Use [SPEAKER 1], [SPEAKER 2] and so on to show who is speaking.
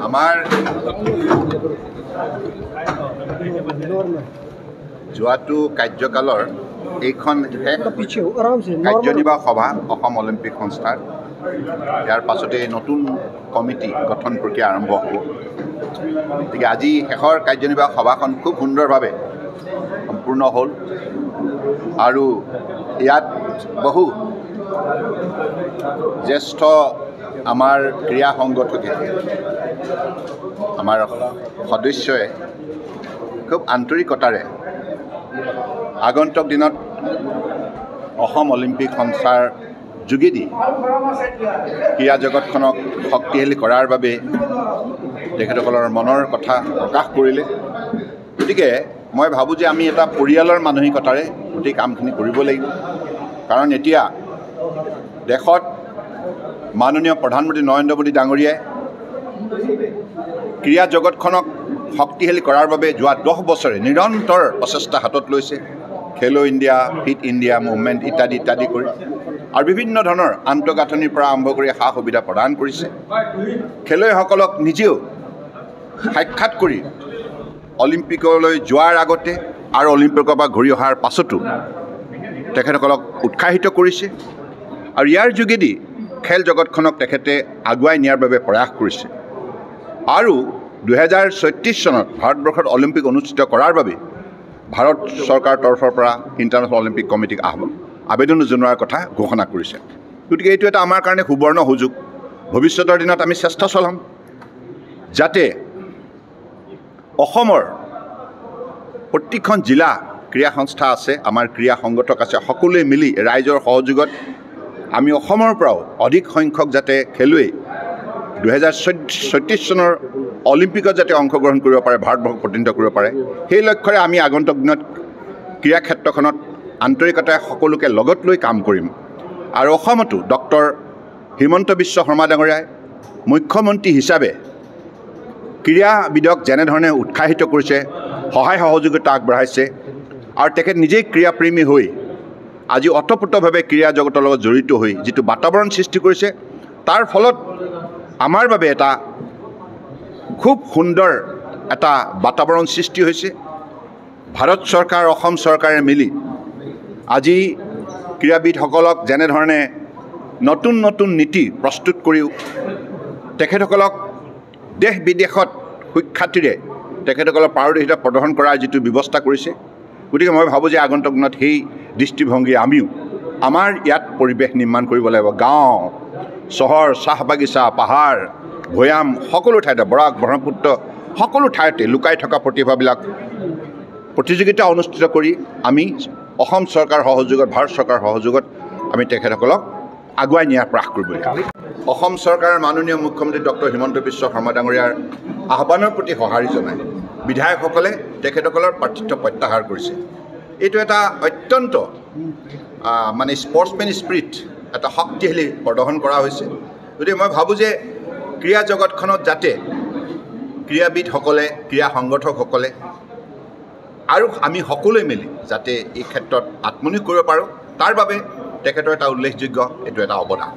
[SPEAKER 1] আমাৰ যোৱাটো কাৰ্যকালৰ এইখন কাৰ্যনিৰ্বাহক সভা অসম অলিম্পিক সংস্থাৰ ইয়াৰ পাছতে নতুন কমিটি গঠন প্ৰক্ৰিয়া আৰম্ভ হ'ব। গতিকে আজি শেষৰ কাৰ্যনিৰ্বাহক সভাখন খুব সুন্দৰভাৱে সম্পূৰ্ণ হ'ল আৰু ইয়াত বহু জ্যেষ্ঠ আমাৰ ক্ৰীড়া সংগঠকে আমাৰ সদস্যই খুব আন্তৰিকতাৰে আগন্তুক দিনত অসম অলিম্পিক সংস্থাৰ যোগেদি ক্ৰীড়া জগতখনক শক্তিশালী কৰাৰ বাবে তেখেতসকলৰ মনৰ কথা প্ৰকাশ কৰিলে। গতিকে মই ভাবোঁ যে আমি এটা পৰিয়ালৰ মানসিকতাৰে গোটেই কামখিনি কৰিব লাগিব। কাৰণ এতিয়া দেশত মাননীয় প্ৰধানমন্ত্ৰী নৰেন্দ্ৰ মোদী ডাঙৰীয়াই ক্ৰীড়া জগতখনক শক্তিশালী কৰাৰ বাবে যোৱা 10 বছৰে নিৰন্তৰ প্ৰচেষ্টা হাতত লৈছে। খেলো ইণ্ডিয়া, ফিট ইণ্ডিয়া মুভমেণ্ট ইত্যাদি ইত্যাদি কৰি আৰু বিভিন্ন ধৰণৰ আন্তঃগাঁথনিৰ পৰা আৰম্ভ কৰি সা সুবিধা প্ৰদান কৰিছে। খেলুৱৈসকলক নিজেও সাক্ষাৎ কৰি অলিম্পিকলৈ যোৱাৰ আগতে আৰু অলিম্পিকৰ পৰা ঘূৰি অহাৰ পাছতো তেখেতসকলক উৎসাহিত কৰিছে আৰু ইয়াৰ যোগেদি খেল জগতখনক তেখেতে আগুৱাই নিয়াৰ বাবে প্ৰয়াস কৰিছে। আৰু 2036 চনত ভাৰতবৰ্ষত অলিম্পিক অনুষ্ঠিত কৰাৰ বাবে ভাৰত চৰকাৰৰ তৰফৰ পৰা ইণ্টাৰনেশ্যনেল অলিম্পিক কমিটিক আবেদন জনোৱাৰ কথা ঘোষণা কৰিছে। গতিকে এইটো এটা আমাৰ কাৰণে সুবৰ্ণ সুযোগ। ভৱিষ্যতৰ দিনত আমি চেষ্টা চলাম যাতে অসমৰ প্ৰতিখন জিলা ক্ৰীড়া সংস্থা আছে, আমাৰ ক্ৰীড়া সংগঠক আছে, সকলোৱে মিলি ৰাইজৰ সহযোগত আমি অসমৰ পৰাও অধিক সংখ্যক যাতে খেলুৱৈ 2036 চনৰ অলিম্পিকত যাতে অংশগ্ৰহণ কৰিব পাৰে, ভাৰতবৰ্ষক প্ৰতিনিধিত্ব কৰিব পাৰে, সেই লক্ষ্যৰে আমি আগন্তুক দিনত ক্ৰীড়া ক্ষেত্ৰখনত আন্তৰিকতাৰে সকলোকে লগত লৈ কাম কৰিম। আৰু অসমতো ডক্টৰ হিমন্ত বিশ্ব শৰ্মা ডাঙৰীয়াই মুখ্যমন্ত্ৰী হিচাপে ক্ৰীড়াবিদক যেনেধৰণে উৎসাহিত কৰিছে, সহায় সহযোগিতা আগবঢ়াইছে আৰু তেখেত নিজেই ক্ৰীড়াপ্ৰেমী হৈ আজি অতপ্ৰোতভাৱে ক্ৰীড়া জগতৰ লগত জড়িত হৈ যিটো বাতাবৰণ সৃষ্টি কৰিছে, তাৰ ফলত আমাৰ বাবে এটা খুব সুন্দৰ এটা বাতাবৰণ সৃষ্টি হৈছে। ভাৰত চৰকাৰ অসম চৰকাৰে মিলি আজি ক্ৰীড়াবিদসকলক যেনেধৰণে নতুন নতুন নীতি প্ৰস্তুত কৰিও তেখেতসকলক দেশ বিদেশত সুখ্যাতিৰে তেখেতসকলৰ পাৰদৰ্শিতা প্ৰদৰ্শন কৰাৰ যিটো ব্যৱস্থা কৰিছে, গতিকে মই ভাবোঁ যে আগন্তুক দিনত সেই দৃষ্টিভংগী আমিও আমাৰ ইয়াত পৰিৱেশ নিৰ্মাণ কৰিব লাগিব। গাঁও, চহৰ, চাহ বাগিচা, পাহাৰ, ভৈয়াম সকলো ঠাইতে, বৰাক ব্ৰহ্মপুত্ৰ সকলো ঠাইতে লুকাই থকা প্ৰতিভাবিলাক প্ৰতিযোগিতা অনুষ্ঠিত কৰি আমি অসম চৰকাৰৰ সহযোগত, ভাৰত চৰকাৰৰ সহযোগত আমি তেখেতসকলক আগুৱাই নিয়াৰ প্ৰয়াস কৰিব লাগিব। অসম চৰকাৰৰ মাননীয় মুখ্যমন্ত্ৰী ডক্টৰ হিমন্ত বিশ্ব শৰ্মা ডাঙৰীয়াৰ আহ্বানৰ প্ৰতি সঁহাৰি জনাই বিধায়কসকলে তেখেতসকলৰ প্ৰাৰ্থিত্ব প্ৰত্যাহাৰ কৰিছে। এইটো এটা অত্যন্ত মানে স্পৰ্টছমেন স্পিৰিট এটা শক্তিশালী প্ৰদৰ্শন কৰা হৈছে। গতিকে মই ভাবোঁ যে ক্ৰীড়া জগতখনত যাতে ক্ৰীড়াবিদসকলে, ক্ৰীড়া সংগঠকসকলে আৰু আমি সকলোৱে মিলি যাতে এই ক্ষেত্ৰত আত্মনিয়োগ কৰিব পাৰোঁ, তাৰ বাবে তেখেতৰ এটা উল্লেখযোগ্য এইটো এটা অৱদান।